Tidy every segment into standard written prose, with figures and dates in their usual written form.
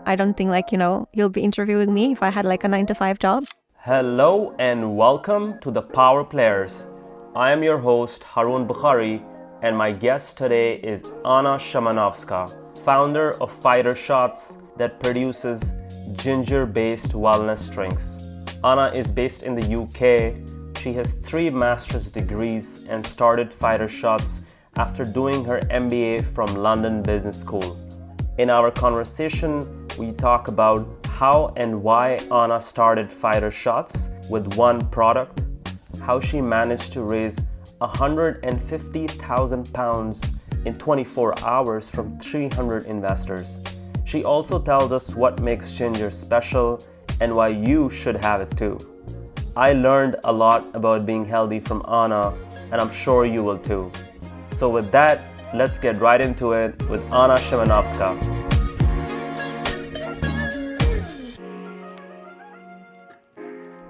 I don't think you'll be interviewing me if I had like a 9 to 5 job. Hello and welcome to the Power Players. I am your host Harun Bukhari, and my guest today is Anna Szymanowska, founder of Fighter Shots that produces ginger-based wellness drinks. Anna is based in the UK. She has 3 master's degrees and started Fighter Shots after doing her MBA from London Business School. In our conversation, we talk about how and why Anna started Fighter Shots with one product, how she managed to raise £150,000 in 24 hours from 300 investors. She also tells us what makes ginger special and why you should have it too. I learned a lot about being healthy from Anna, and I'm sure you will too. So with that, let's get right into it with Anna Szymanowska.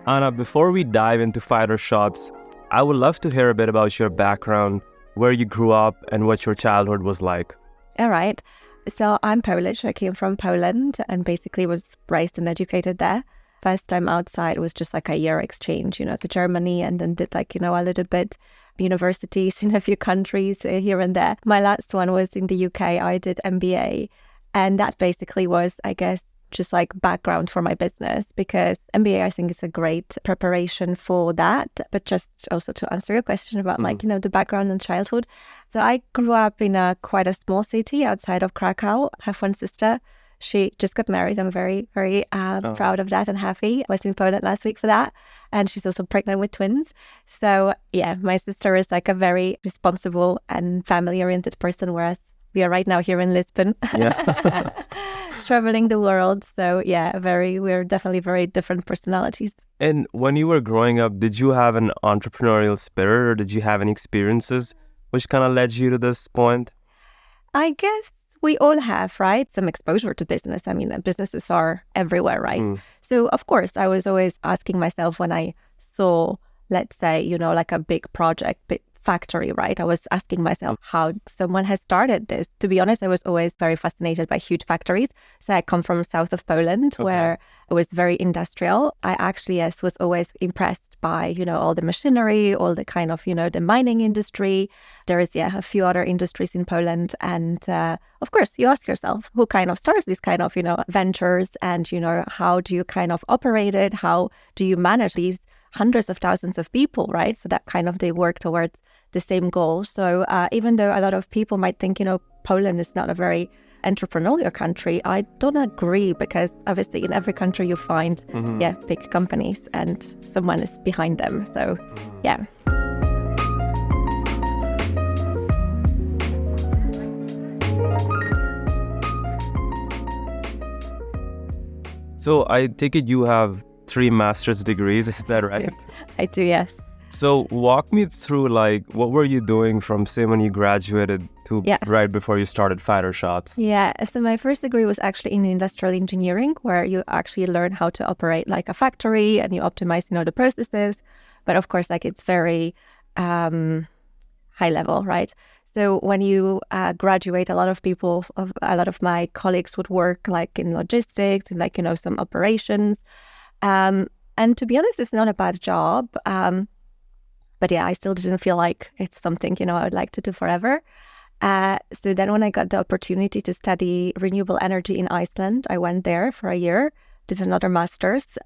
Anna, before we dive into Fighter Shots, I would love to hear a bit about your background, where you grew up, and what your childhood was like. All right. So I'm Polish. I came from Poland and basically was raised and educated there. First time outside was just like a year exchange, to Germany, and then did a little bit universities in a few countries here and there. My last one was in the UK. I did MBA, and that basically was, I guess, just like background for my business, because MBA, I think, is a great preparation for that. But just also to answer your question about the background and childhood. So I grew up in quite a small city outside of Krakow. I have one sister. She just got married. I'm very, very proud of that and happy. I was in Poland last week for that. And she's also pregnant with twins. So yeah, my sister is like a very responsible and family-oriented person, whereas we are right now here in Lisbon, traveling the world. So yeah, we're definitely very different personalities. And when you were growing up, did you have an entrepreneurial spirit, or did you have any experiences which kind of led you to this point? I guess we all have, right? Some exposure to business. I mean, businesses are everywhere, right? So of course, I was always asking myself when I saw, let's say, like a big project, big factory, right? I was asking myself how someone has started this. To be honest, I was always very fascinated by huge factories. So I come from south of Poland, where it was very industrial. I actually was always impressed by, all the machinery, all the kind of, the mining industry. There is, a few other industries in Poland. And of course, you ask yourself, who kind of starts these kind of, ventures, and, how do you kind of operate it? How do you manage these hundreds of thousands of people, right? So that kind of they work towards the same goal. So even though a lot of people might think, Poland is not a very entrepreneurial country, I don't agree, because obviously in every country you find, big companies and someone is behind them. So, yeah. So I take it you have 3 master's degrees, is that right? I do, yes. So walk me through, what were you doing from, say, when you graduated to right before you started Fighter Shots? Yeah, so my first degree was actually in industrial engineering, where you actually learn how to operate like a factory and you optimize, the processes. But of course, it's very high level, right? So when you graduate, a lot of my colleagues would work in logistics and some operations. And to be honest, it's not a bad job. But yeah, I still didn't feel like it's something, I would like to do forever. So then when I got the opportunity to study renewable energy in Iceland, I went there for a year, did another master's,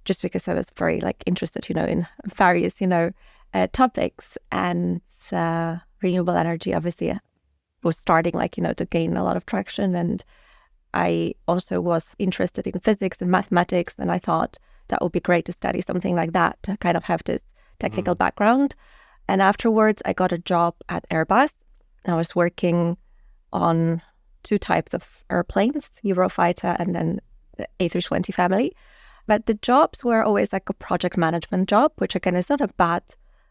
just because I was very interested, in various, topics. And renewable energy obviously was starting to gain a lot of traction. And I also was interested in physics and mathematics. And I thought that would be great to study something like that, to kind of have this technical background. And afterwards, I got a job at Airbus. I was working on 2 types of airplanes, Eurofighter and then the A320 family. But the jobs were always a project management job, which again is not a bad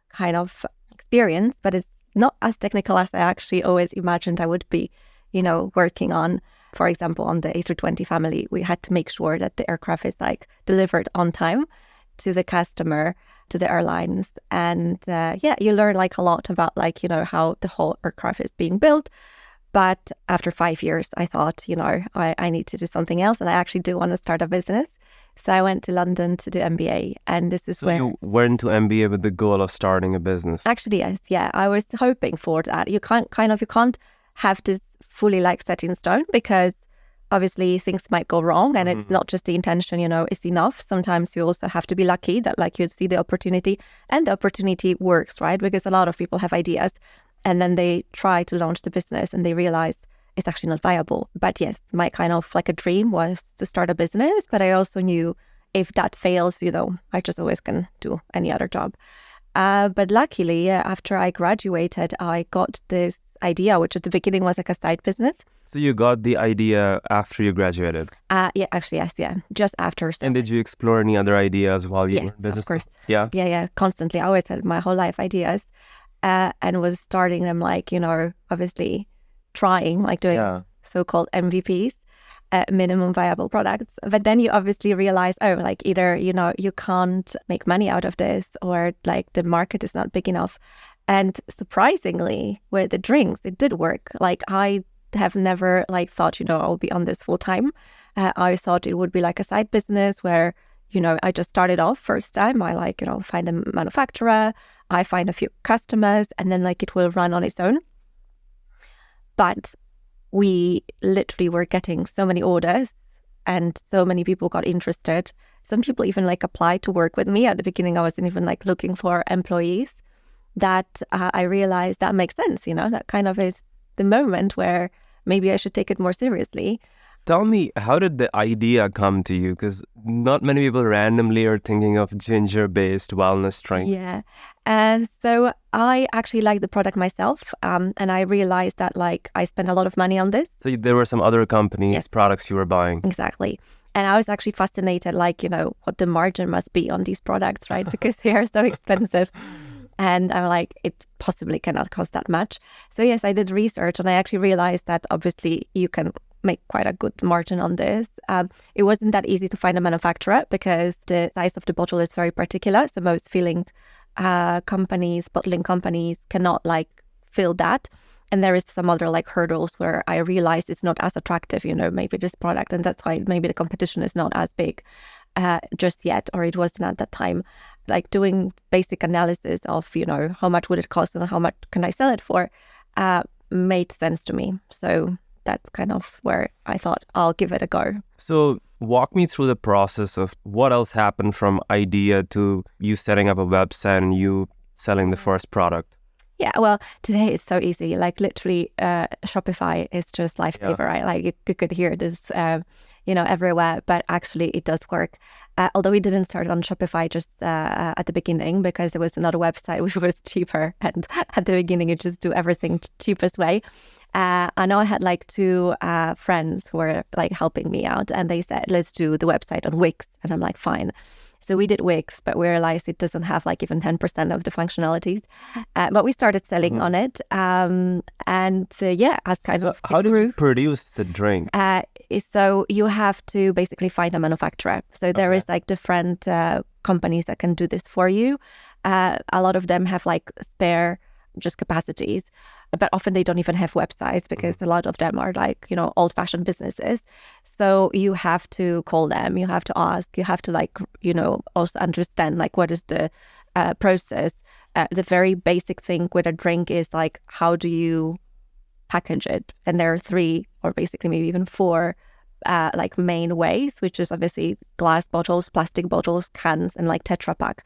kind of experience, but it's not as technical as I actually always imagined I would be, working on. For example, on the A320 family, we had to make sure that the aircraft is delivered on time to the customer, to the airlines. And you learn a lot about how the whole aircraft is being built. But after 5 years, I thought, I need to do something else. And I actually do want to start a business. So I went to London to do MBA. And this is So you went to MBA with the goal of starting a business? Actually, yes. Yeah, I was hoping for that. You can't have this fully like set in stone, because obviously things might go wrong, and it's not just the intention, it's enough. Sometimes you also have to be lucky that like you see the opportunity and the opportunity works, right? Because a lot of people have ideas and then they try to launch the business and they realize it's actually not viable. But yes, my kind of like a dream was to start a business, but I also knew if that fails, I just always can do any other job. But luckily, after I graduated, I got this idea, which at the beginning was like a side business. So you got the idea after you graduated? Yeah, actually, yes, yeah. Just after. And did you explore any other ideas while you were in business? Of course. Yeah? Yeah, constantly. I always had my whole life ideas, and was starting them like, obviously trying, like doing so-called MVPs. Minimum viable products. But then you obviously realize, like either, you can't make money out of this, or like the market is not big enough. And surprisingly, with the drinks, it did work. Like I have never like thought, I'll be on this full time. I thought it would be like a side business where, I just started off first time. I like, find a manufacturer, I find a few customers, and then like it will run on its own. But we literally were getting so many orders and so many people got interested. Some people even like applied to work with me. At the beginning, I wasn't even like looking for employees, that I realized that makes sense. That kind of is the moment where maybe I should take it more seriously. Tell me, how did the idea come to you? Because not many people randomly are thinking of ginger-based wellness drinks. Yeah. So I actually like the product myself. And I realized that like I spent a lot of money on this. So there were some other companies' products you were buying. Exactly. And I was actually fascinated, like, what the margin must be on these products, right? Because they are so expensive. And I'm like, it possibly cannot cost that much. So yes, I did research and I actually realized that obviously you can make quite a good margin on this. It wasn't that easy to find a manufacturer because the size of the bottle is very particular. So most filling companies, bottling companies cannot like fill that. And there is some other like hurdles where I realized it's not as attractive, maybe this product. And that's why maybe the competition is not as big just yet, or it wasn't at that time. Like doing basic analysis of, how much would it cost and how much can I sell it for made sense to me. So that's kind of where I thought I'll give it a go. So walk me through the process of what else happened from idea to you setting up a website and you selling the first product. Yeah, well, today it's so easy. Like literally, Shopify is just lifesaver, right? Like you could hear this, everywhere, but actually it does work. Although we didn't start on Shopify just at the beginning because there was another website which was cheaper, and at the beginning you just do everything cheapest way. I know I had like two friends who were like helping me out, and they said, let's do the website on Wix. And I'm like, fine. So we did Wix, but we realized it doesn't have like even 10% of the functionalities. But we started selling on it. As kind of how did you produce the drink? So you have to basically find a manufacturer. So there is like different companies that can do this for you. A lot of them have like spare just capacities, but often they don't even have websites because a lot of them are like, old-fashioned businesses. So you have to call them, you have to ask, you have to like, also understand like what is the process. The very basic thing with a drink is like, how do you package it? And there are 3 or basically maybe even 4 like main ways, which is obviously glass bottles, plastic bottles, cans, and like Tetra Pak.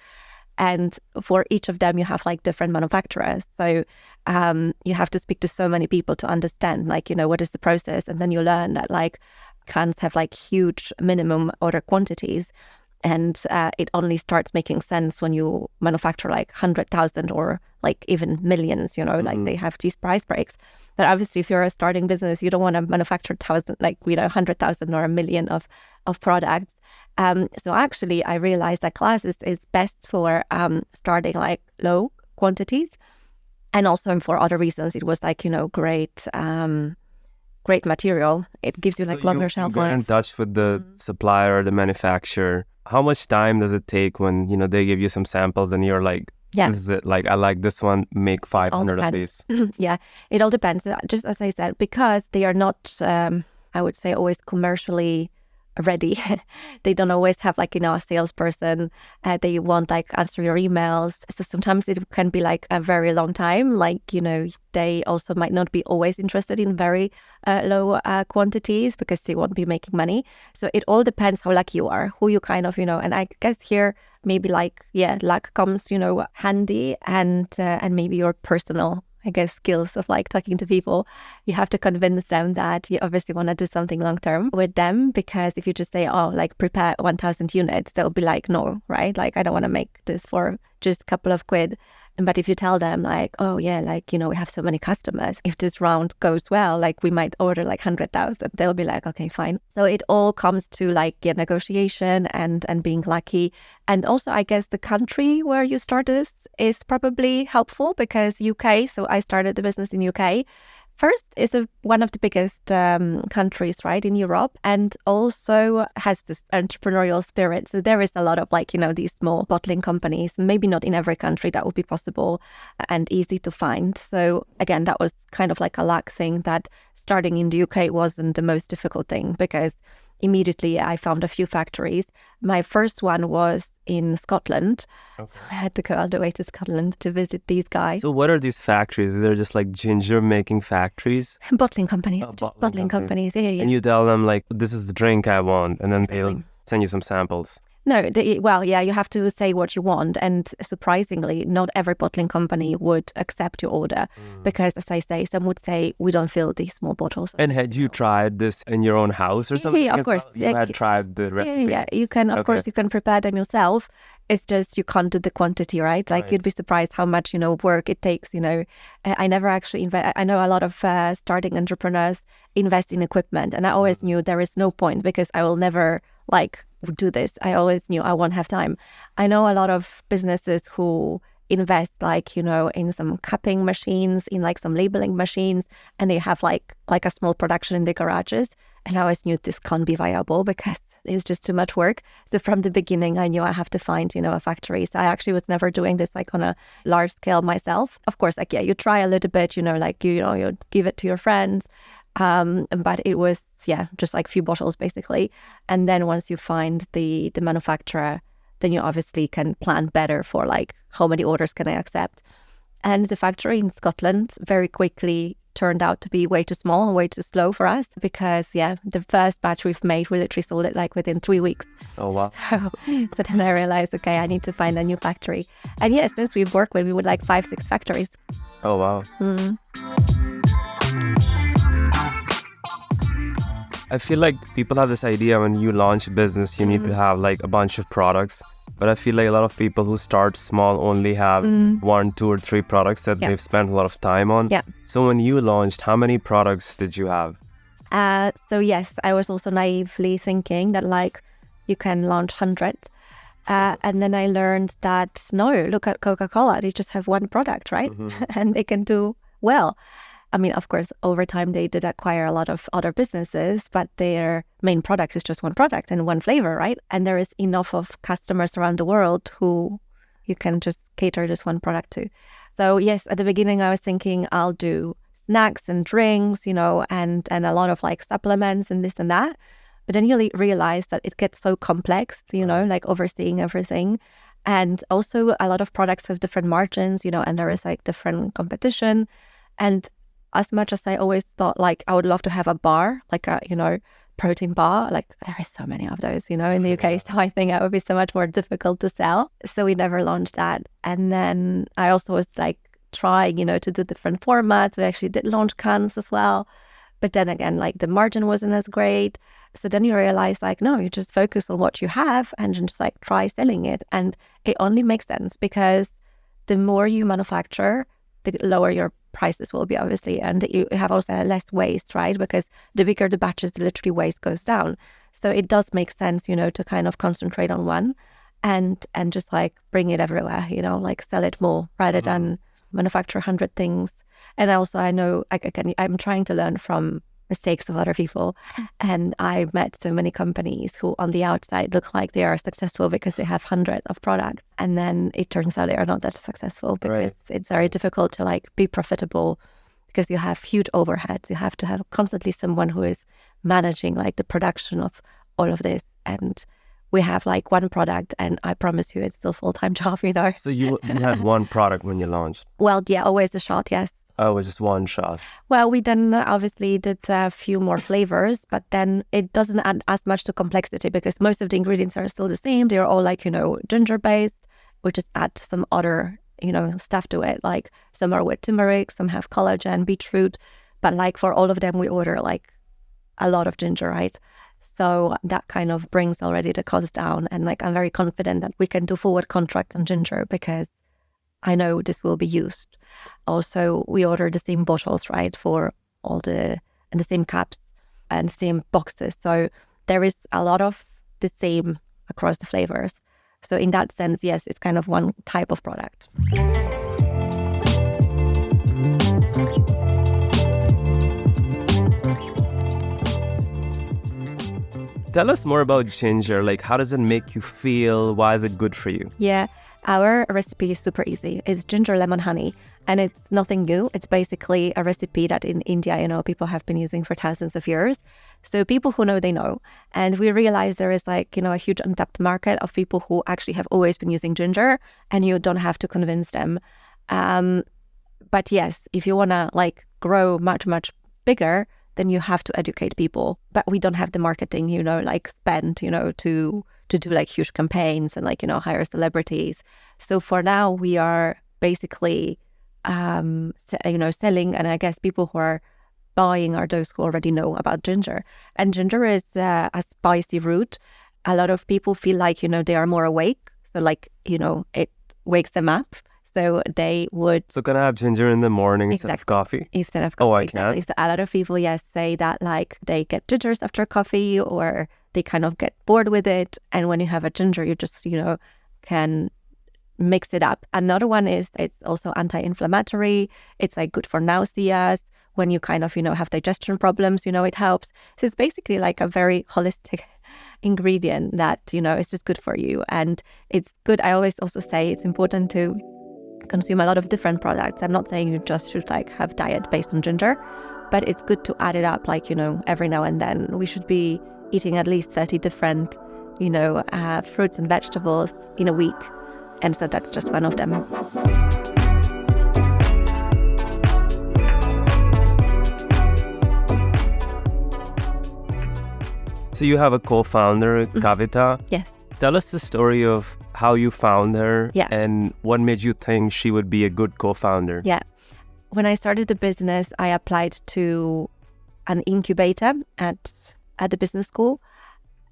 And for each of them, you have like different manufacturers. So you have to speak to so many people to understand like, what is the process. And then you learn that like cans have like huge minimum order quantities. And it only starts making sense when you manufacture like 100,000 or like even millions, like they have these price breaks. But obviously, if you're a starting business, you don't want to manufacture 100,000 or a million of products. So actually, I realized that glass is best for starting like low quantities, and also for other reasons. It was like great material. It gives you like longer shelf life. You get in touch with the supplier or the manufacturer. How much time does it take when they give you some samples and you're like, Yeah. This is it. Like, I like this one, make 500 of these. Yeah, it all depends. Just as I said, because they are not, I would say, always commercially ready. They don't always have like, a salesperson. They won't like answer your emails. So sometimes it can be like a very long time. Like, they also might not be always interested in very low quantities because they won't be making money. So it all depends how lucky you are, who you kind of, and I guess here maybe like, luck comes, handy and maybe your personal, I guess, skills of like talking to people. You have to convince them that you obviously want to do something long term with them, because if you just say, oh, like prepare 1,000 units, they'll be like, no, right? Like, I don't want to make this for just a couple of quid. But if you tell them like, oh yeah, like, we have so many customers, if this round goes well, like we might order like 100,000, they'll be like, okay, fine. So it all comes to like negotiation and being lucky. And also, I guess the country where you start this is probably helpful, because UK, so I started the business in UK. First, it's one of the biggest countries, right, in Europe, and also has this entrepreneurial spirit. So there is a lot of like, these small bottling companies. Maybe not in every country that would be possible and easy to find. So again, that was kind of like a luck thing, that starting in the UK wasn't the most difficult thing, because immediately I found a few factories. My first one was in Scotland. Okay. So I had to go all the way to Scotland to visit these guys. So what are these factories? They're just like ginger making factories? Bottling companies. Just bottling companies. Yeah. And you tell them like, this is the drink I want, and then they'll send you some samples. No, you have to say what you want. And surprisingly, not every bottling company would accept your order because, as I say, some would say, we don't fill these small bottles. And had you tried this in your own house or something? Yeah, of course. You had tried the recipe? Yeah, you can, of course, you can prepare them yourself. It's just you can't do the quantity, right? Like, you'd be surprised how much, work it takes, I never actually invest. I know a lot of starting entrepreneurs invest in equipment. And I always knew there is no point, because I will never do this. I always knew I won't have time. I know a lot of businesses who invest in some cupping machines, in like some labeling machines, and they have like a small production in the garages. And I always knew this can't be viable because it's just too much work. So from the beginning, I knew I have to find, a factory. So I actually was never doing this like on a large scale myself. Of course, you try a little bit, you give it to your friends. But it was, just like few bottles basically. And then once you find the manufacturer, then you obviously can plan better for like, how many orders can I accept? And the factory in Scotland very quickly turned out to be way too small and way too slow for us, because the first batch we've made, we literally sold it like within 3 weeks. Oh wow. So then I realized, okay, I need to find a new factory. And since we've worked with like 5-6 factories. Oh wow. I feel like people have this idea when you launch a business, you need to have like a bunch of products. But I feel like a lot of people who start small only have 1, 2, or 3 products that they've spent a lot of time on. Yeah. So when you launched, how many products did you have? So yes, I was also naively thinking that like you can launch 100. And then I learned that no, look at Coca-Cola, they just have one product, right? And they can do well. I mean, of course, over time, they did acquire a lot of other businesses, but their main product is just one product and one flavor, right? And there is enough of customers around the world who you can just cater just one product to. So yes, at the beginning, I was thinking I'll do snacks and drinks, and a lot of like supplements and this and that. But then you realize that it gets so complex, like overseeing everything. And also a lot of products have different margins, and there is like different competition. And as much as I always thought like I would love to have a bar, like a, protein bar, like there is so many of those, in the UK. So I think it would be so much more difficult to sell. So we never launched that. And then I also was like trying, to do different formats. We actually did launch cans as well. But then again, like the margin wasn't as great. So then you realize like, no, you just focus on what you have and just like try selling it. And it only makes sense because the more you manufacture, the lower your prices will be, obviously, and you have also less waste, right? Because the bigger the batches, literally waste goes down. So it does make sense, to kind of concentrate on one and just like bring it everywhere, like sell it more rather than manufacture 100 things. And also I know I'm trying to learn from mistakes of other people. And I've met so many companies who on the outside look like they are successful because they have hundreds of products. And then it turns out they are not that successful because it's very difficult to like be profitable because you have huge overheads. You have to have constantly someone who is managing like the production of all of this. And we have like one product, and I promise you it's still a full-time job, you know. So you had one product when you launched? Well, yeah, always the shot, yes. Oh, it was just one shot. Well, we then obviously did a few more flavors, but then it doesn't add as much to complexity because most of the ingredients are still the same. They're all like, you know, ginger-based. We just add some other, you know, stuff to it. Like some are with turmeric, some have collagen, beetroot. But like for all of them, we order like a lot of ginger, right? So that kind of brings already the cost down. And like, I'm very confident that we can do forward contracts on ginger because I know this will be used. Also, we order the same bottles, right, for all and the same caps and same boxes. So there is a lot of the same across the flavors. So in that sense, yes, it's kind of one type of product. Tell us more about ginger. Like, how does it make you feel? Why is it good for you? Yeah, our recipe is super easy. It's ginger lemon honey, and it's nothing new. It's basically a recipe that in India, you know, people have been using for thousands of years. So people who know, they know. And we realize there is like, you know, a huge untapped market of people who actually have always been using ginger, and you don't have to convince them. But yes, if you want to like grow much, much bigger, then you have to educate people. But we don't have the marketing, you know, like spend, you know, to do like huge campaigns and like, you know, hire celebrities. So for now, we are basically, you know, selling. And I guess people who are buying are those who already know about ginger. And ginger is a spicy root. A lot of people feel like, you know, they are more awake. So like, you know, it wakes them up. So they would... So can I have ginger in the morning instead of coffee? Instead of coffee. Oh, I exactly. can? So a lot of people, yes, say that like they get gingers after coffee or they kind of get bored with it. And when you have a ginger, you just, you know, can mix it up. Another one is it's also anti-inflammatory. It's like good for nausea. When you kind of, you know, have digestion problems, you know, it helps. So it's basically like a very holistic ingredient that, you know, is just good for you. And it's good. I always also say it's important to consume a lot of different products. I'm not saying you just should like have diet based on ginger, but it's good to add it up like, you know, every now and then. We should be eating at least 30 different, you know, fruits and vegetables in a week. And so that's just one of them. So you have a co-founder, Kavita. Yes. Tell us the story of how you found her and what made you think she would be a good co-founder. Yeah. When I started the business, I applied to an incubator at the business school.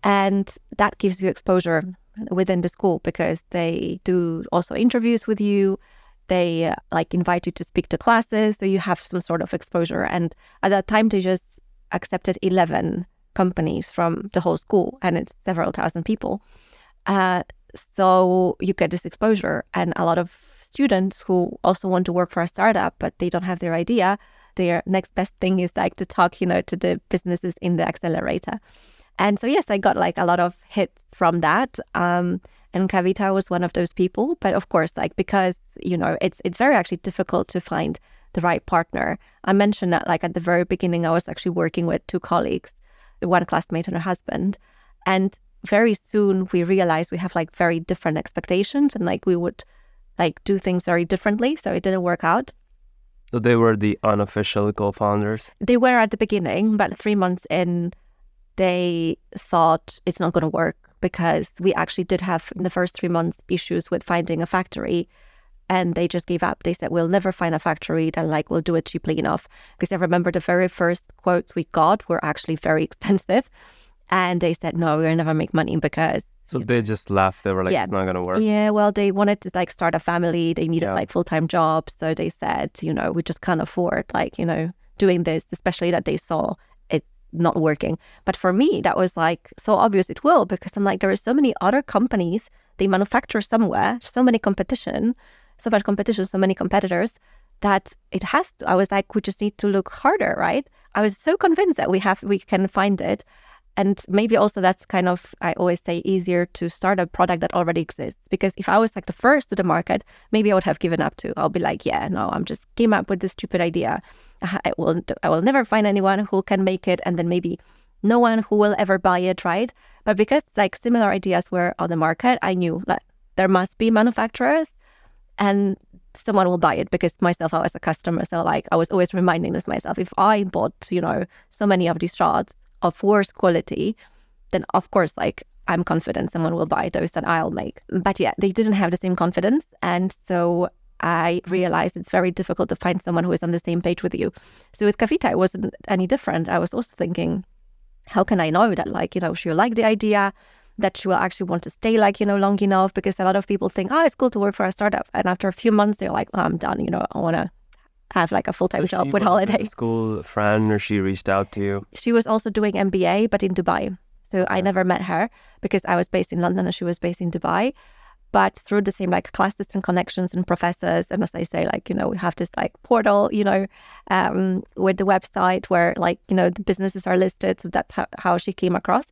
And that gives you exposure within the school because they do also interviews with you. They like invite you to speak to classes. So you have some sort of exposure. And at that time, they just accepted 11 companies from the whole school, and it's several thousand people. So you get this exposure, and a lot of students who also want to work for a startup, but they don't have their idea, their next best thing is like to talk, you know, to the businesses in the accelerator. And so, yes, I got like a lot of hits from that. And Kavita was one of those people. But of course, like, because, you know, it's very actually difficult to find the right partner. I mentioned that like at the very beginning, I was actually working with two colleagues, one classmate and her husband. And very soon we realized we have like very different expectations and like we would like do things very differently. So it didn't work out. So they were the unofficial co-founders? They were at the beginning, but 3 months in, they thought it's not going to work because we actually did have in the first 3 months issues with finding a factory. And they just gave up. They said, we'll never find a factory that like will do it cheaply enough. Because I remember the very first quotes we got were actually very expensive. And they said, no, we'll never make money because... So they just laughed. They were like, it's not going to work. Yeah, well, they wanted to like start a family. They needed like full-time jobs. So they said, you know, we just can't afford like, you know, doing this, especially that they saw it's not working. But for me, that was like so obvious it will, because I'm like, there are so many other companies, they manufacture somewhere, so much competition, so many competitors, that it has to, I was like, we just need to look harder, right? I was so convinced that we can find it. And maybe also that's kind of, I always say, easier to start a product that already exists. Because if I was like the first to the market, maybe I would have given up too. I'll be like, yeah, no, I'm just came up with this stupid idea. I will never find anyone who can make it. And then maybe no one who will ever buy it, right? But because like similar ideas were on the market, I knew that there must be manufacturers and someone will buy it, because myself, I was a customer. So like I was always reminding this myself, if I bought, so many of these shots of worse quality, then of course, like I'm confident someone will buy those that I'll make. But yeah, they didn't have the same confidence. And so I realized it's very difficult to find someone who is on the same page with you. So with Kavita, it wasn't any different. I was also thinking, how can I know that like, she'll like the idea, that she will actually want to stay like, long enough? Because a lot of people think, oh, it's cool to work for a startup. And after a few months, they're like, oh, I'm done. I want to have like a full-time job with holidays. School friend, or she reached out to you? She was also doing MBA, but in Dubai. So I never met her because I was based in London and she was based in Dubai. But through the same like classes and connections and professors, and as I say, like, we have this like portal, with the website where like, the businesses are listed. So that's how she came across,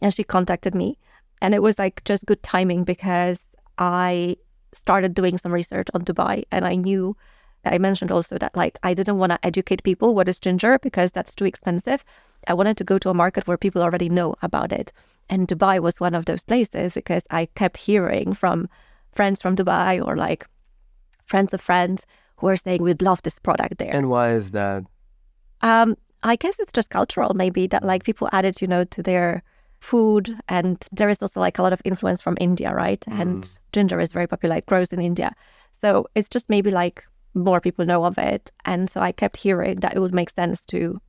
and she contacted me. And it was like just good timing, because I started doing some research on Dubai, and I mentioned also that like I didn't want to educate people what is ginger, because that's too expensive. I wanted to go to a market where people already know about it. And Dubai was one of those places, because I kept hearing from friends from Dubai, or like friends of friends, who are saying we'd love this product there. And why is that? I guess it's just cultural, maybe, that like people added, to their food. And there is also like a lot of influence from India, right? And ginger is very popular, it grows in India. So it's just maybe like more people know of it. And so I kept hearing that it would make sense to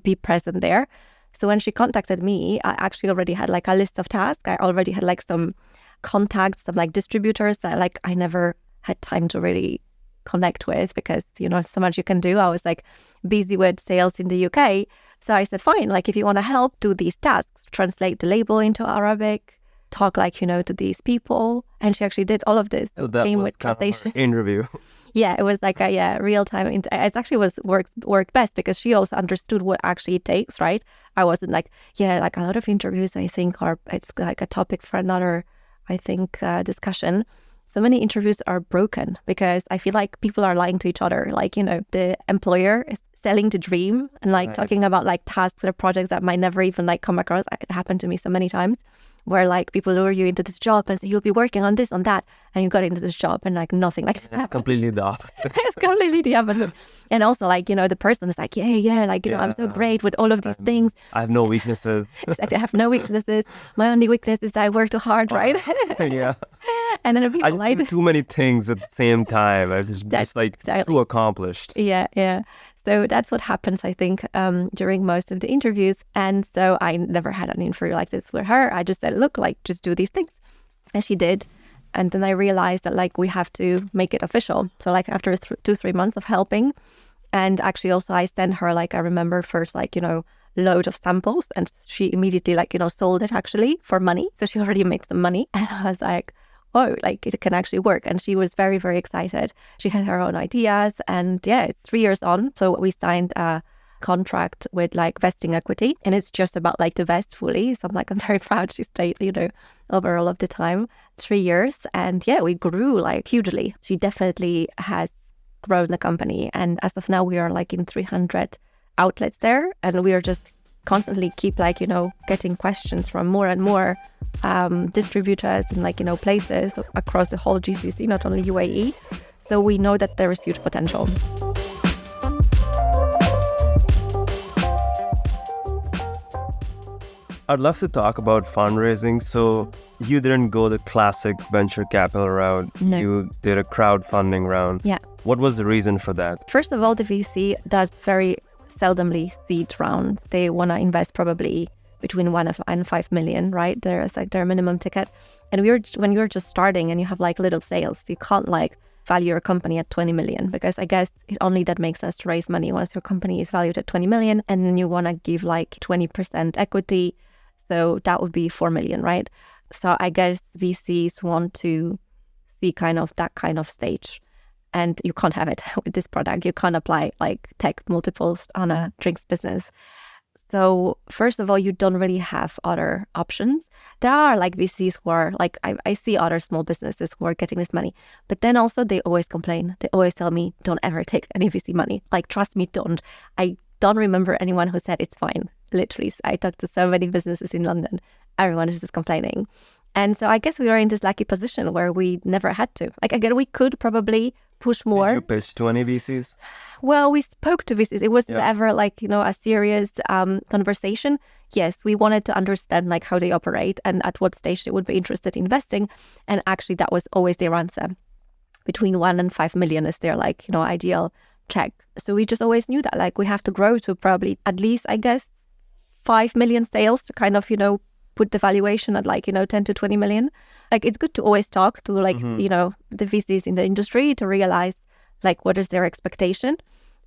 be present there. So when she contacted me, I actually already had like a list of tasks. I already had like some contacts, some like distributors that like I never had time to really connect with, because, so much you can do. I was like busy with sales in the UK. So I said, fine, like if you want to help, do these tasks, translate the label into Arabic, talk like, to these people. And she actually did all of this. So that came was with kind translation. of her interview. Yeah, it was like a real time. It actually worked best, because she also understood what actually it takes, right? I wasn't like, like a lot of interviews, I think, it's like a topic for another, I think, discussion. So many interviews are broken because I feel like people are lying to each other. Like, the employer is selling the dream and like talking about like tasks or projects that might never even like come across. It happened to me so many times, where like people lure you into this job and say you'll be working on this, on that, and you got into this job and like nothing like that. It's completely the opposite. It's completely the opposite. And also like, the person is like, like, I'm so great with all of these things. I have no weaknesses. Exactly, I have no weaknesses. My only weakness is that I work too hard, right? Yeah. And then people I just do too many things at the same time. I'm just like exactly. too accomplished. Yeah. So that's what happens, I think, during most of the interviews. And so I never had an interview like this with her. I just said, look, like, just do these things. And she did. And then I realized that, like, we have to make it official. So, like, after 2-3 months of helping, and actually also I sent her, like, I remember first, like, load of samples. And she immediately, like, sold it actually for money. So she already made some money. And I was like, oh, like it can actually work. And she was very, very excited. She had her own ideas. And yeah, it's 3 years on. So we signed a contract with like vesting equity. And it's just about like to vest fully. So I'm very proud she stayed, over all of the time, 3 years. And yeah, we grew like hugely. She definitely has grown the company. And as of now, we are like in 300 outlets there. And we are just constantly keep like, getting questions from more and more distributors and like, places across the whole GCC, not only UAE. So we know that there is huge potential. I'd love to talk about fundraising. So you didn't go the classic venture capital route. No. You did a crowdfunding round. Yeah. What was the reason for that? First of all, the VC does very seldomly seed rounds. They want to invest probably between 1 and 5 million, right? There's like their minimum ticket. And when you're just starting and you have like little sales, you can't like value your company at 20 million, because I guess it only that makes sense to raise money once your company is valued at 20 million, and then you want to give like 20% equity. So that would be 4 million, right? So I guess VCs want to see kind of that kind of stage. and you can't have it with this product. You can't apply like tech multiples on a drinks business. So first of all, you don't really have other options. There are like VCs who are like, I see other small businesses who are getting this money, but then also they always complain. They always tell me, don't ever take any VC money. Like, trust me, don't. I don't remember anyone who said it's fine. Literally, I talked to so many businesses in London. Everyone is just complaining. And so I guess we are in this lucky position where we never had to. Like, again, we could probably push more. Did you pitch to any VCs? Well, we spoke to VCs. It wasn't ever like, a serious conversation. Yes, we wanted to understand like how they operate and at what stage they would be interested in investing. And actually that was always their answer. Between 1 and 5 million is their like, ideal check. So we just always knew that like we have to grow to probably at least, I guess, 5 million sales to kind of, put the valuation at like, 10 to 20 million. Like, it's good to always talk to like, the VCs in the industry to realize like what is their expectation.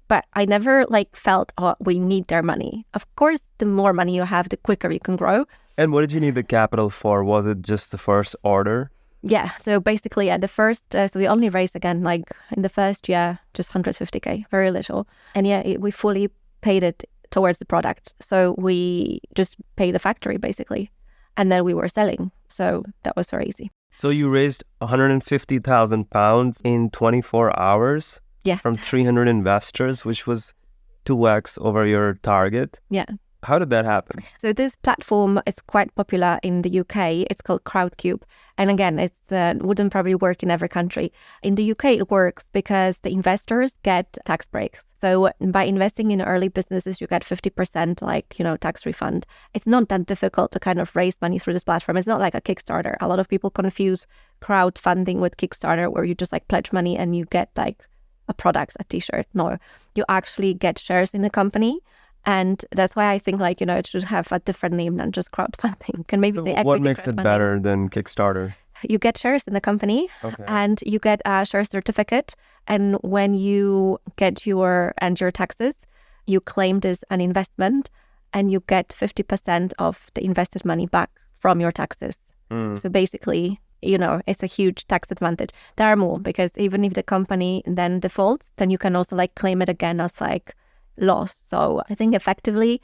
But I never like felt, oh, we need their money. Of course, the more money you have, the quicker you can grow. And what did you need the capital for? Was it just the first order? Yeah. So basically, the first, so we only raised again, like in the first year, just 150K, very little. And we fully paid it towards the product. So we just paid the factory basically. And then we were selling. So that was very easy. So you raised £150,000 in 24 hours from 300 investors, which was 2x over your target. Yeah. How did that happen? So this platform is quite popular in the UK. It's called Crowdcube. And again, it wouldn't probably work in every country. In the UK, it works because the investors get tax breaks. So by investing in early businesses, you get 50% like, tax refund. It's not that difficult to kind of raise money through this platform. It's not like a Kickstarter. A lot of people confuse crowdfunding with Kickstarter, where you just like pledge money and you get like a product, a t-shirt. No, you actually get shares in the company. And that's why I think like, it should have a different name than just crowdfunding. Can maybe say equity. What makes it better than Kickstarter? You get shares in the company and you get a share certificate. And when you get your taxes, you claim this an investment and you get 50% of the invested money back from your taxes. So basically, it's a huge tax advantage. There are more, because even if the company then defaults, then you can also like claim it again as like loss. So I think effectively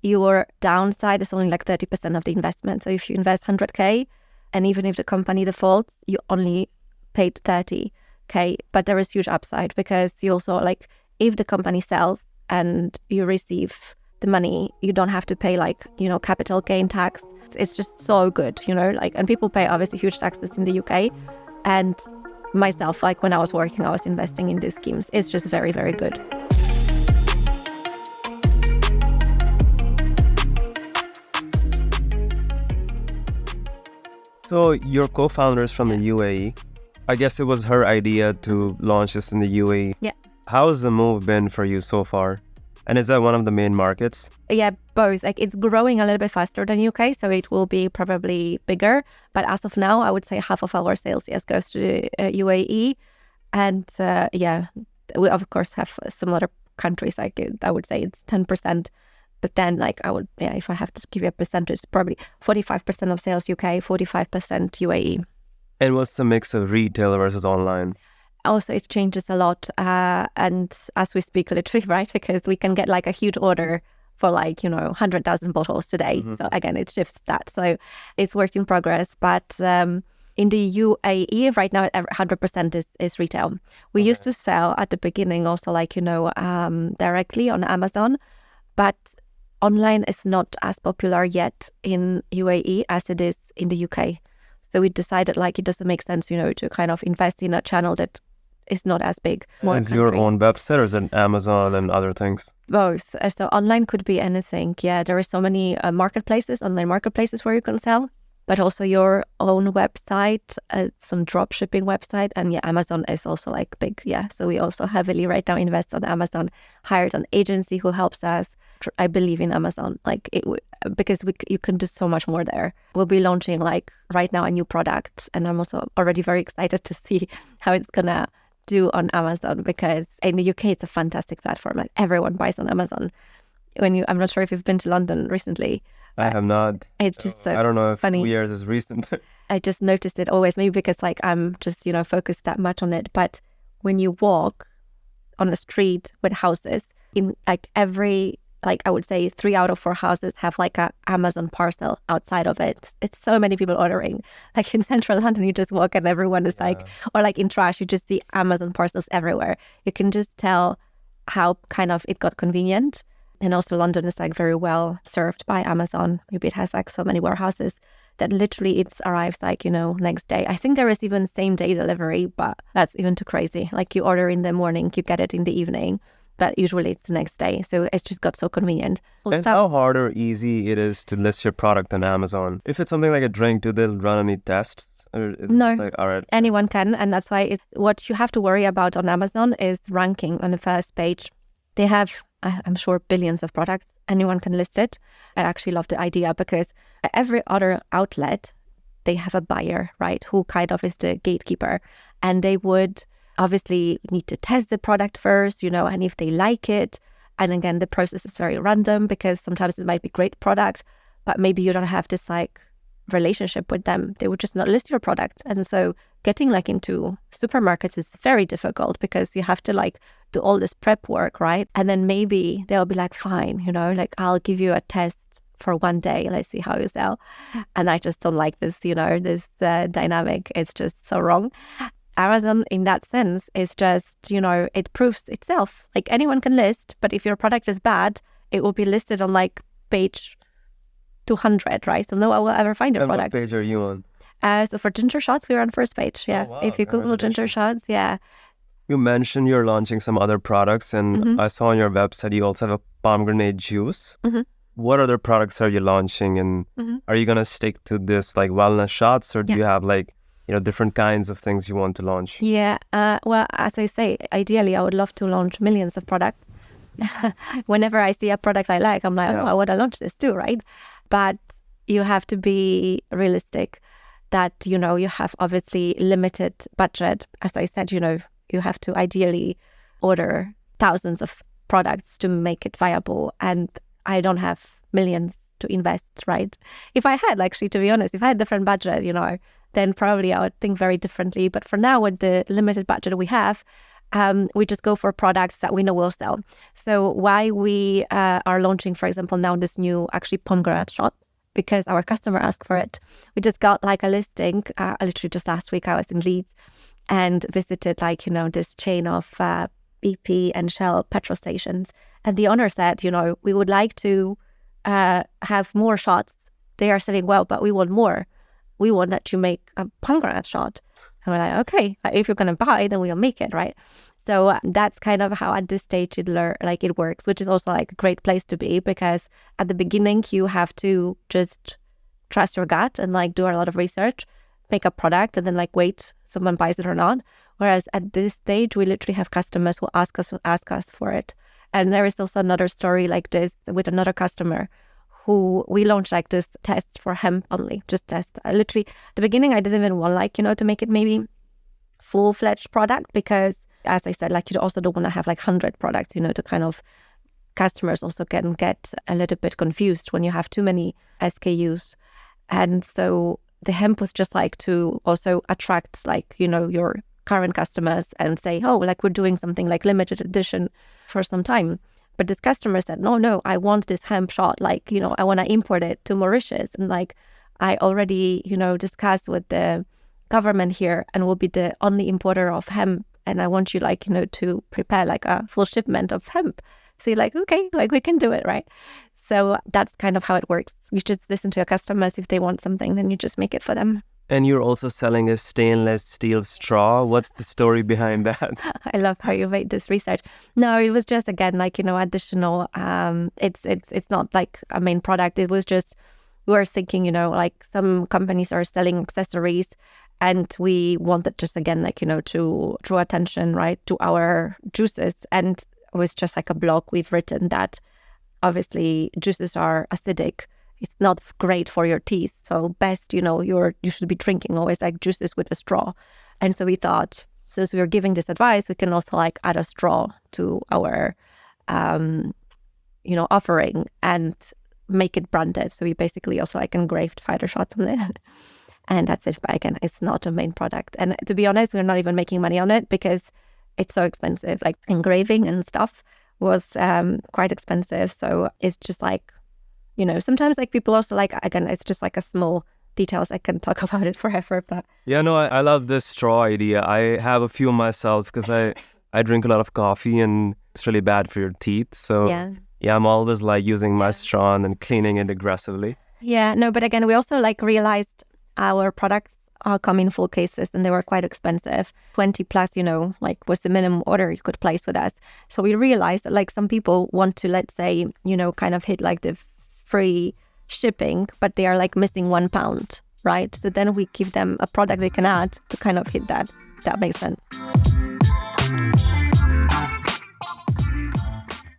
your downside is only like 30% of the investment. So if you invest 100K, and even if the company defaults, you only paid 30K. But there is huge upside, because you also like, if the company sells and you receive the money, you don't have to pay like, capital gain tax. It's just so good, like, and people pay obviously huge taxes in the UK. And myself, like when I was working, I was investing in these schemes. It's just very, very good. So your co-founder is from the UAE. I guess it was her idea to launch this in the UAE. Yeah. How's the move been for you so far? And is that one of the main markets? Yeah, both. Like, it's growing a little bit faster than UK, so it will be probably bigger. But as of now, I would say half of our sales, goes to the UAE. And we of course have some other countries, like I would say it's 10%. But then like if I have to give you a percentage, probably 45% of sales UK, 45% UAE. And what's the mix of retail versus online? Also, it changes a lot. And as we speak, literally, right? Because we can get like a huge order for like, 100,000 bottles today. So again, it shifts that. So it's work in progress. But in the UAE right now, 100% is retail. We used to sell at the beginning also like, directly on Amazon. But online is not as popular yet in UAE as it is in the UK. So we decided like it doesn't make sense, to kind of invest in a channel that is not as big. Is your own website, or is it Amazon and other things? Both. So online could be anything. Yeah, there are so many marketplaces, online marketplaces where you can sell, but also your own website, some drop shipping website. And Amazon is also like big. Yeah, so we also heavily right now invest on Amazon, hired an agency who helps us. I believe in Amazon, like because you can do so much more there. We'll be launching like right now a new product, and I'm also already very excited to see how it's gonna do on Amazon, because in the UK it's a fantastic platform. Like everyone buys on Amazon. I'm not sure if you've been to London recently. I have not. It's just so I don't know if funny. 2 years is recent. I just noticed it always, maybe because like I'm just focused that much on it, but when you walk on a street with houses, in like every, like I would say 3 out of 4 houses have like a Amazon parcel outside of it. It's so many people ordering. Like in central London, you just walk and everyone is like, or like in trash, you just see Amazon parcels everywhere. You can just tell how kind of it got convenient. And also London is like very well served by Amazon. Maybe it has like so many warehouses that literally it arrives like, next day. I think there is even same day delivery, but that's even too crazy. Like you order in the morning, you get it in the evening, but usually it's the next day. So it's just got so convenient. And how hard or easy it is to list your product on Amazon? If it's something like a drink, do they run any tests? Or is No, it like, all right, anyone can. And that's why what you have to worry about on Amazon is ranking on the first page. They have, I'm sure, billions of products. Anyone can list it. I actually love the idea because every other outlet, they have a buyer, right? Who kind of is the gatekeeper. And they would obviously need to test the product first, and if they like it. And again, the process is very random because sometimes it might be great product, but maybe you don't have this like relationship with them. They would just not list your product. And so getting like into supermarkets is very difficult because you have to like do all this prep work, right? And then maybe they'll be like, fine, like I'll give you a test for 1 day. Let's see how you sell. And I just don't like this, this dynamic. It's just so wrong. Amazon in that sense is just, it proves itself. Like anyone can list, but if your product is bad, it will be listed on like page 200, right? So no one will ever find your product. What page are you on? So for ginger shots, we're on first page. Yeah. Oh, wow. If you Google ginger shots, yeah. You mentioned you're launching some other products, and I saw on your website you also have a pomegranate juice. What other products are you launching, and are you going to stick to this like wellness shots, or do you have like, different kinds of things you want to launch? Yeah. Well, as I say, ideally, I would love to launch millions of products. Whenever I see a product I like, I'm like, oh, I want to launch this too, right? But you have to be realistic that, you have obviously limited budget. As I said, you have to ideally order thousands of products to make it viable. And I don't have millions to invest, right? If I had, actually, to be honest, if I had different budget, then probably I would think very differently. But for now, with the limited budget we have, we just go for products that we know will sell. So why we are launching, for example, now this new actually pomegranate shot, because our customer asked for it. We just got like a listing, literally just last week I was in Leeds and visited this chain of BP and Shell petrol stations. And the owner said, we would like to have more shots. They are selling well, but we want more. We want that to make a pomegranate shot. And we're like, okay, if you're going to buy, then we'll make it, right? So that's kind of how at this stage it works, which is also like a great place to be, because at the beginning you have to just trust your gut and like do a lot of research, make a product, and then like wait, someone buys it or not. Whereas at this stage, we literally have customers who ask us for it. And there is also another story like this with another customer who we launched like this test for hemp only, just test. I literally, at the beginning, I didn't even want to make it maybe full-fledged product, because as I said, you also don't want to have 100 products, to kind of, customers also can get a little bit confused when you have too many SKUs. And so the hemp was just to also attract your current customers and say, oh, we're doing something like limited edition for some time. But this customer said, no, I want this hemp shot. I want to import it to Mauritius. And I already, discussed with the government here and will be the only importer of hemp. And I want you to prepare a full shipment of hemp. So you're okay, we can do it, right? So that's kind of how it works. You just listen to your customers. If they want something, then you just make it for them. And you're also selling a stainless steel straw. What's the story behind that? I love how you made this research. No, it was just, again, additional. It's not a main product. It was just, we were thinking, some companies are selling accessories, and we wanted just, again, to draw attention, right, to our juices. And it was just a blog we've written that obviously juices are acidic. It's not great for your teeth. So best, you should be drinking always juices with a straw. And so we thought, since we were giving this advice, we can also add a straw to our, offering and make it branded. So we basically also engraved fighter shots on it. And that's it. But again, it's not a main product. And to be honest, we're not even making money on it, because it's so expensive. Like engraving and stuff was quite expensive. So it's just like, sometimes like people also like, again, it's just like a small details. I can talk about it forever, but Yeah, no, I love this straw idea. I have a few myself because I drink a lot of coffee and it's really bad for your teeth. So yeah, I'm always like using my straw and cleaning it aggressively. Yeah, no, but again, we also like realized our products come in full cases and they were quite expensive. 20 plus, like was the minimum order you could place with us. So we realized that like some people want to, let's say, kind of hit like the free shipping, but they are like missing £1, right? So then we give them a product they can add to kind of hit that. That makes sense.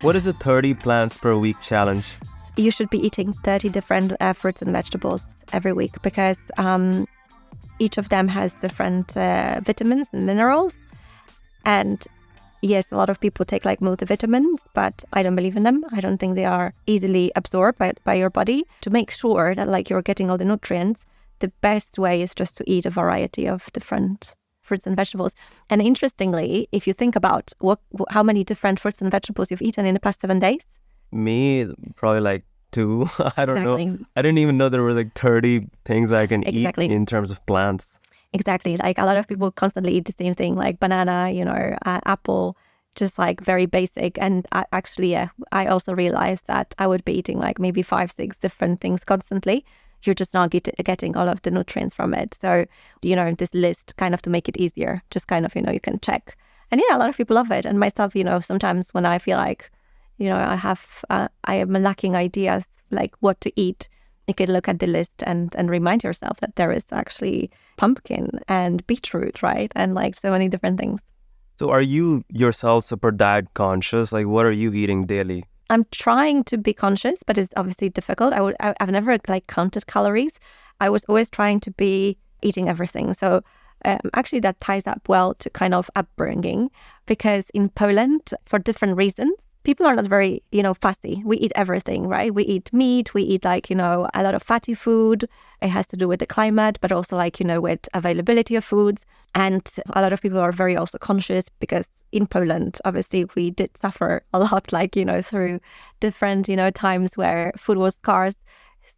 What is the 30 plants per week challenge? You should be eating 30 different fruits and vegetables every week because each of them has different vitamins and minerals. And yes, a lot of people take like multivitamins, but I don't believe in them. I don't think they are easily absorbed by your body. To make sure that like you're getting all the nutrients, the best way is just to eat a variety of different fruits and vegetables. And interestingly, if you think about how many different fruits and vegetables you've eaten in the past 7 days. Me, probably like 2. I don't know. I didn't even know there were like 30 things I can eat in terms of plants. Exactly. Like a lot of people constantly eat the same thing, like banana, apple, just like very basic. And I also realized that I would be eating like maybe 5-6 different things constantly. You're just not getting all of the nutrients from it. So, this list kind of to make it easier, just kind of, you can check. And a lot of people love it. And myself, sometimes when I feel like, I am lacking ideas like what to eat, you can look at the list and remind yourself that there is actually pumpkin and beetroot, right? And like so many different things. So are you yourself super diet conscious? Like what are you eating daily? I'm trying to be conscious, but it's obviously difficult. I've never like counted calories. I was always trying to be eating everything. So actually that ties up well to kind of upbringing because in Poland, for different reasons, people are not very, fussy. We eat everything, right? We eat meat, we eat like, a lot of fatty food. It has to do with the climate, but also like, with availability of foods. And a lot of people are very also conscious because in Poland, obviously, we did suffer a lot, like, through different, times where food was scarce.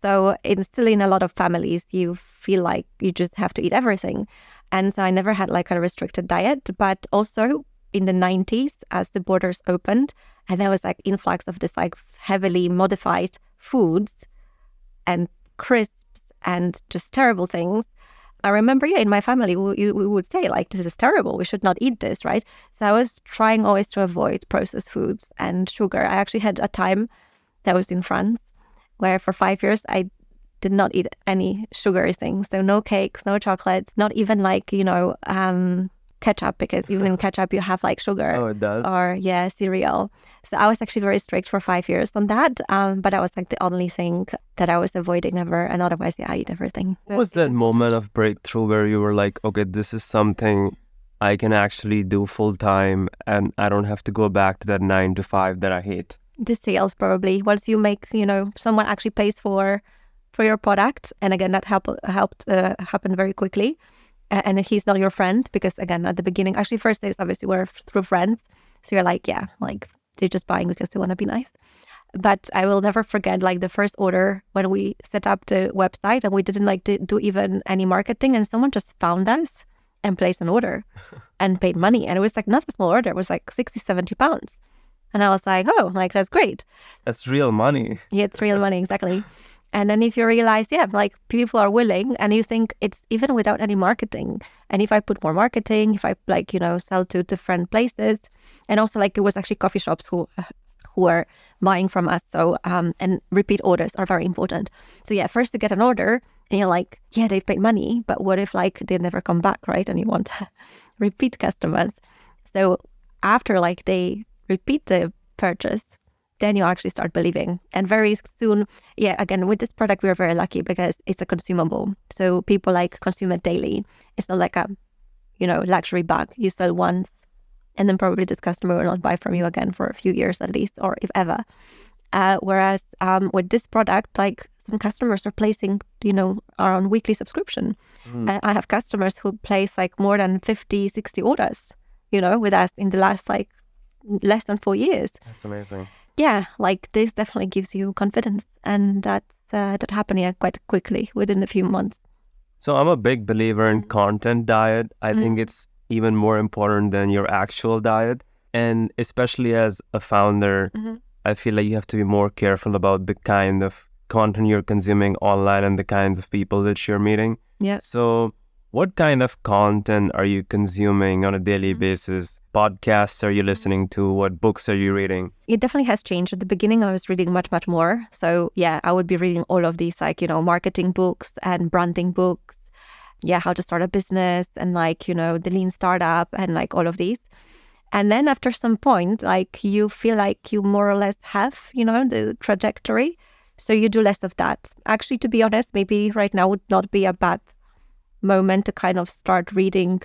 So still in a lot of families, you feel like you just have to eat everything. And so I never had like a restricted diet, but also in the 90s, as the borders opened, and there was like influx of this like heavily modified foods and crisps and just terrible things. I remember, in my family, we would say like, this is terrible. We should not eat this, right? So I was trying always to avoid processed foods and sugar. I actually had a time that was in France where for 5 years, I did not eat any sugary things. So no cakes, no chocolates, not even like, ketchup, because even in ketchup you have like sugar. Oh, it does? Or cereal. So I was actually very strict for 5 years on that. But that was like the only thing that I was avoiding ever. And otherwise, I eat everything. What was that moment of breakthrough where you were like, okay, this is something I can actually do full time and I don't have to go back to that 9 to 5 that I hate? The sales probably. Once you make, someone actually pays for your product. And again, that helped happen very quickly. And he's not your friend because, again, at the beginning, actually, first days obviously were through friends. So you're like, yeah, like they're just buying because they want to be nice. But I will never forget like the first order when we set up the website and we didn't like do even any marketing and someone just found us and placed an order and paid money. And it was like not a small order. It was like 60, 70 pounds. And I was like, oh, like that's great. That's real money. Yeah, it's real money. Exactly. And then if you realize, like people are willing and you think it's even without any marketing. And if I put more marketing, if I like, sell to different places and also like it was actually coffee shops who are buying from us. So, and repeat orders are very important. So yeah, first you get an order and you're like, yeah, they've paid money, but what if like they never come back, right? And you want repeat customers. So after like they repeat the purchase, then you actually start believing. And very soon, again, with this product, we're very lucky because it's a consumable. So people like consume it daily. It's not like a, luxury bag you sell once and then probably this customer will not buy from you again for a few years at least, or if ever. Whereas with this product, like some customers are placing, are on weekly subscription. I have customers who place like more than 50, 60 orders, with us in the last like less than 4 years. That's amazing. Yeah, like this definitely gives you confidence, and that happened quite quickly within a few months. So I'm a big believer in content diet. I think it's even more important than your actual diet. And especially as a founder, I feel like you have to be more careful about the kind of content you're consuming online and the kinds of people that you're meeting. Yeah. So what kind of content are you consuming on a daily basis? Podcasts are you listening to? What books are you reading? It definitely has changed. At the beginning, I was reading much, much more. So yeah, I would be reading all of these like, marketing books and branding books. Yeah, how to start a business and like, the lean startup and like all of these. And then after some point, like you feel like you more or less have, the trajectory. So you do less of that. Actually, to be honest, maybe right now would not be a bad moment to kind of start reading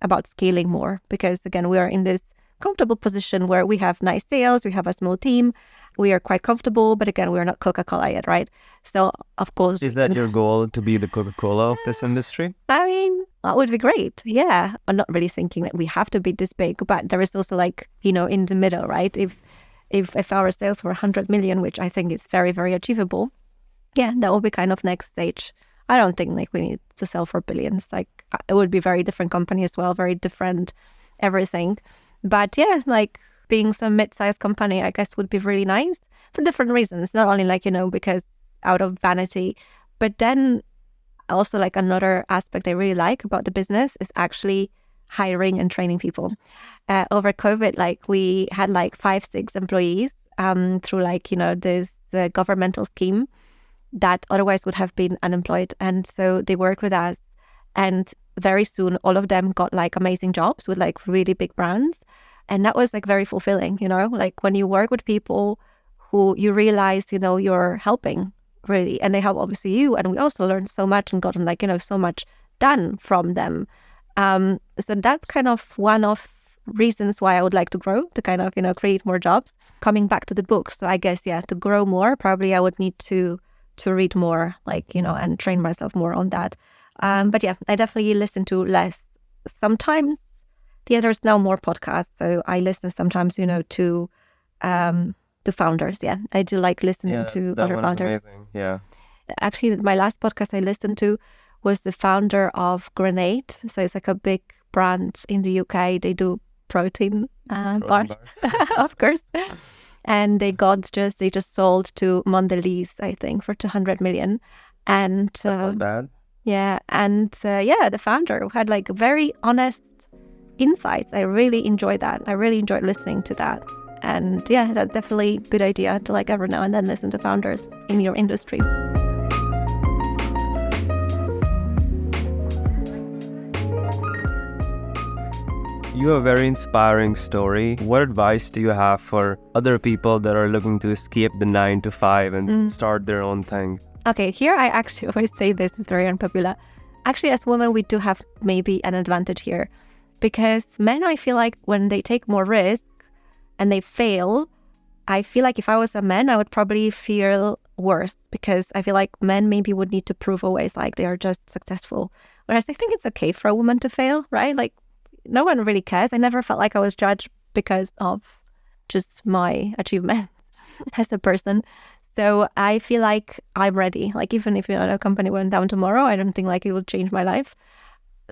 about scaling more, because again, we are in this comfortable position where we have nice sales, we have a small team, we are quite comfortable, but again, we're not Coca-Cola yet, right? So of course, is that your goal, to be the Coca-Cola of this industry? I mean, that would be great. Yeah, I'm not really thinking that we have to be this big, but there is also like, in the middle, right? If our sales were 100 million, which I think is very, very achievable, yeah, that will be kind of next stage. I don't think like we need to sell for billions. Like it would be very different company as well, very different everything. But yeah, like being some mid-sized company, I guess would be really nice for different reasons. Not only like, because out of vanity, but then also like another aspect I really like about the business is actually hiring and training people. Over COVID, like we had like 5-6 employees through like, this governmental scheme that otherwise would have been unemployed. And so they work with us, and very soon all of them got like amazing jobs with like really big brands. And that was like very fulfilling, like when you work with people who you realize, you're helping really, and they help obviously you. And we also learned so much and gotten like, so much done from them. So that's kind of one of reasons why I would like to grow, to kind of, create more jobs. Coming back to the books. So I guess, yeah, to grow more, probably I would need to read more, like, and train myself more on that. But yeah, I definitely listen to less. Sometimes, yeah, there's now more podcasts. So I listen sometimes, to founders. Yeah, I do like listening to other founders. Amazing. Yeah. Actually, my last podcast I listened to was the founder of Grenade. So it's like a big brand in the UK. They do protein bars, of course. And they just sold to Mondelez, I think, for 200 million. And that's not bad. Yeah. And the founder had like very honest insights. I really enjoyed that. I really enjoyed listening to that. And yeah, that's definitely a good idea to like every now and then listen to founders in your industry. You have a very inspiring story. What advice do you have for other people that are looking to escape the 9 to 5 and start their own thing? Okay, here I actually always say this, is very unpopular. Actually, as women, we do have maybe an advantage here, because men, I feel like when they take more risk and they fail, I feel like if I was a man, I would probably feel worse, because I feel like men maybe would need to prove always like they are just successful. Whereas I think it's okay for a woman to fail, right? Like no one really cares. I never felt like I was judged because of just my achievements as a person. So I feel like I'm ready. Like even if a company went down tomorrow, I don't think like it would change my life.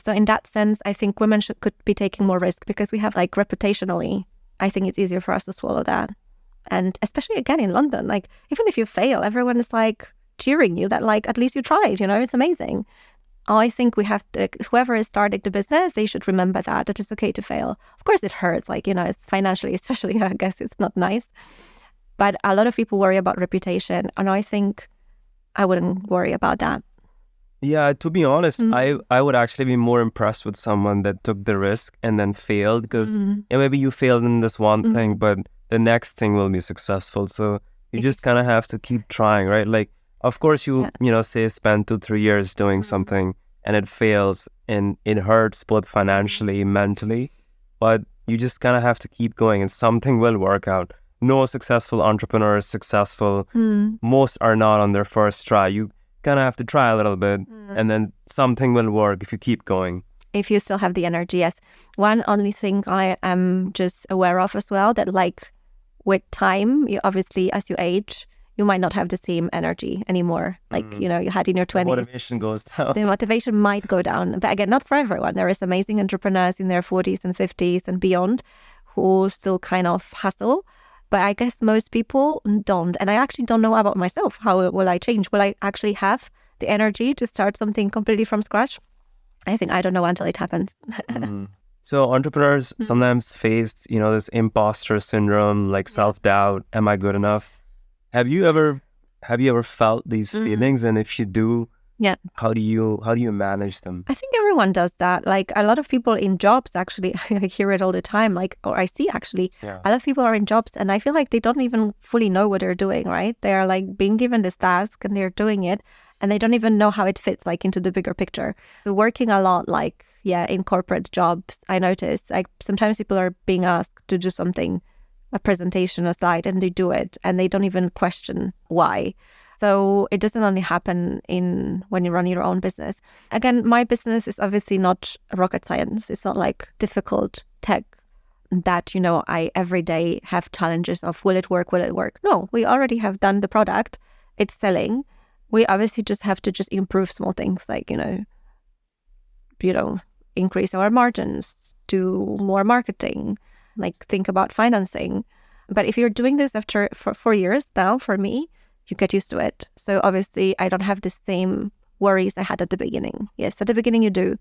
So in that sense, I think women could be taking more risk, because we have like reputationally, I think it's easier for us to swallow that. And especially again in London, like even if you fail, everyone is like cheering you that like at least you tried, it's amazing. I think we have to, whoever is starting the business, they should remember that it's okay to fail. Of course it hurts, like, it's financially, especially, I guess it's not nice. But a lot of people worry about reputation. And I think I wouldn't worry about that. Yeah, to be honest, I would actually be more impressed with someone that took the risk and then failed, because maybe you failed in this one thing, but the next thing will be successful. So you just kind of have to keep trying, right? Like, of course, you say spend 2-3 years doing something and it fails and it hurts both financially, mentally, but you just kind of have to keep going and something will work out. No successful entrepreneur is successful. Most are not on their first try. You kind of have to try a little bit and then something will work if you keep going. if you still have the energy, yes. One only thing I am just aware of as well, that like with time, you obviously, as you age, you might not have the same energy anymore. Like, you know, you had in your 20s. The motivation goes down. The motivation might go down. But again, not for everyone. There is amazing entrepreneurs in their 40s and 50s and beyond who still kind of hustle. But I guess most people don't. And I actually don't know about myself. How will I change? Will I actually have the energy to start something completely from scratch? I think I don't know until it happens. So entrepreneurs sometimes face, you know, this imposter syndrome, like self-doubt. Am I good enough? Have you ever felt these feelings? And if you do, how do you manage them? I think everyone does that. Like a lot of people in jobs, actually, I hear it all the time. Like, or I see actually, a lot of people are in jobs and I feel like they don't even fully know what they're doing, right? They are like being given this task and they're doing it and they don't even know how it fits like into the bigger picture. So working a lot, like, in corporate jobs, I noticed like sometimes people are being asked to do something, a presentation, a slide, and they do it and they don't even question why. So it doesn't only happen when you run your own business. Again, my business is obviously not rocket science. It's not like difficult tech that, you know, I every day have challenges of will it work? No, we already have done the product. It's selling. We obviously just have to improve small things like, you know, increase our margins, do more marketing, like think about financing. But if you're doing this for 4 years now, for me, you get used to it. So obviously I don't have the same worries I had at the beginning. Yes, at the beginning you do.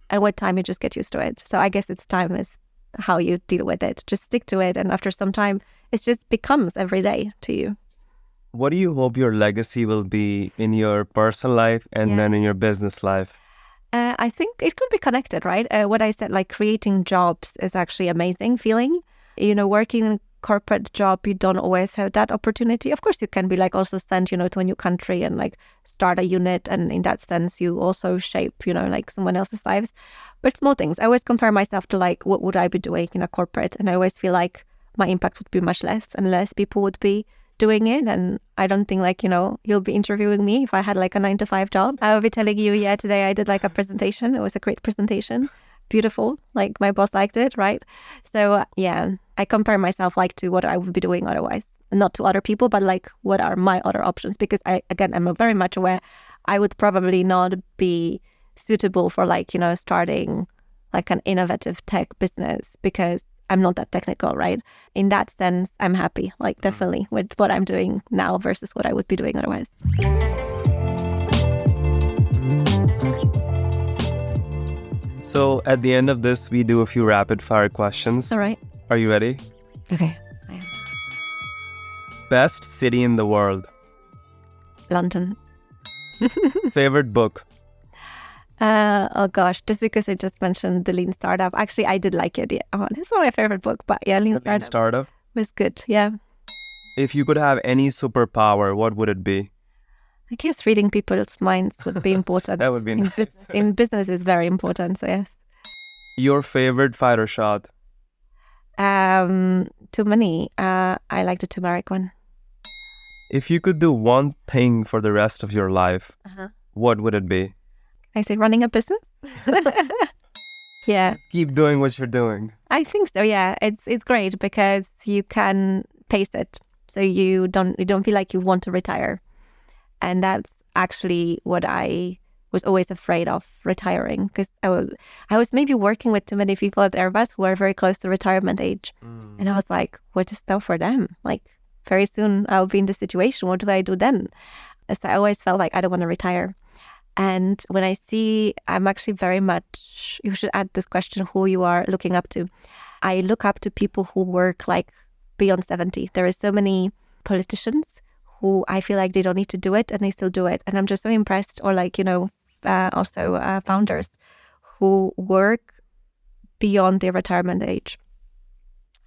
And with time you just get used to it. So I guess it's time is how you deal with it. Just stick to it. And after some time, it just becomes every day to you. What do you hope your legacy will be in your personal life and then in your business life? I think it could be connected, right? What I said, like creating jobs is actually amazing feeling. You know, working in a corporate job, you don't always have that opportunity. Of course, you can be like also sent, you know, to a new country and like start a unit. And in that sense, you also shape, you know, like someone else's lives. But small things. I always compare myself to like, what would I be doing in a corporate? And I always feel like my impact would be much less and less people would be doing it. And I don't think like, you know, you'll be interviewing me if I had like a 9-to-5 job. I will be telling you, today I did like a presentation. It was a great presentation. Beautiful. Like my boss liked it, right? So I compare myself like to what I would be doing otherwise. Not to other people, but like what are my other options? Because I'm very much aware I would probably not be suitable for like, you know, starting like an innovative tech business because I'm not that technical, right? In that sense, I'm happy, like definitely with what I'm doing now versus what I would be doing otherwise. So at the end of this, we do a few rapid fire questions. All right. Are you ready? Okay, I am. Best city in the world? London. Favorite book? Oh gosh, just because I just mentioned the Lean Startup. Actually, I did like it. Yeah. Oh, it's not my favorite book, but Lean Startup was good. Yeah. If you could have any superpower, what would it be? I guess reading people's minds would be important. That would be nice. In business is very important, so yes. Your favorite fighter shot? Too many. I like the turmeric one. If you could do one thing for the rest of your life, what would it be? I say running a business. Yeah. Just keep doing what you're doing. I think so. Yeah, it's great because you can pace it, so you don't feel like you want to retire, and that's actually what I was always afraid of, retiring, because I was maybe working with too many people at Airbus who are very close to retirement age, and I was like, what is now for them? Like very soon I'll be in this situation. What do I do then? So I always felt like I don't want to retire. And when I see, I'm actually very much, you should add this question, who you are looking up to. I look up to people who work like beyond 70. There are so many politicians who I feel like they don't need to do it and they still do it. And I'm just so impressed. Or like, you know, also founders who work beyond their retirement age.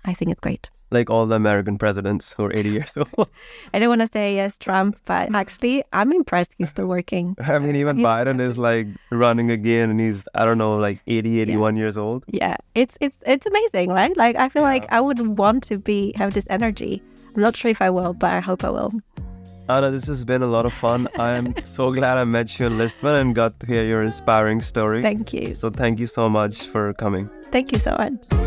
I think it's great. Like all the American presidents who are 80 years old. I don't want to say yes, Trump, but actually, I'm impressed he's still working. I mean, even Biden is like running again and he's, I don't know, like 80, 81 years old. Yeah, it's amazing, right? Like, I feel like I would want to have this energy. I'm not sure if I will, but I hope I will. Anna, this has been a lot of fun. I am so glad I met you in Lisbon and got to hear your inspiring story. Thank you. So thank you so much for coming. Thank you so much.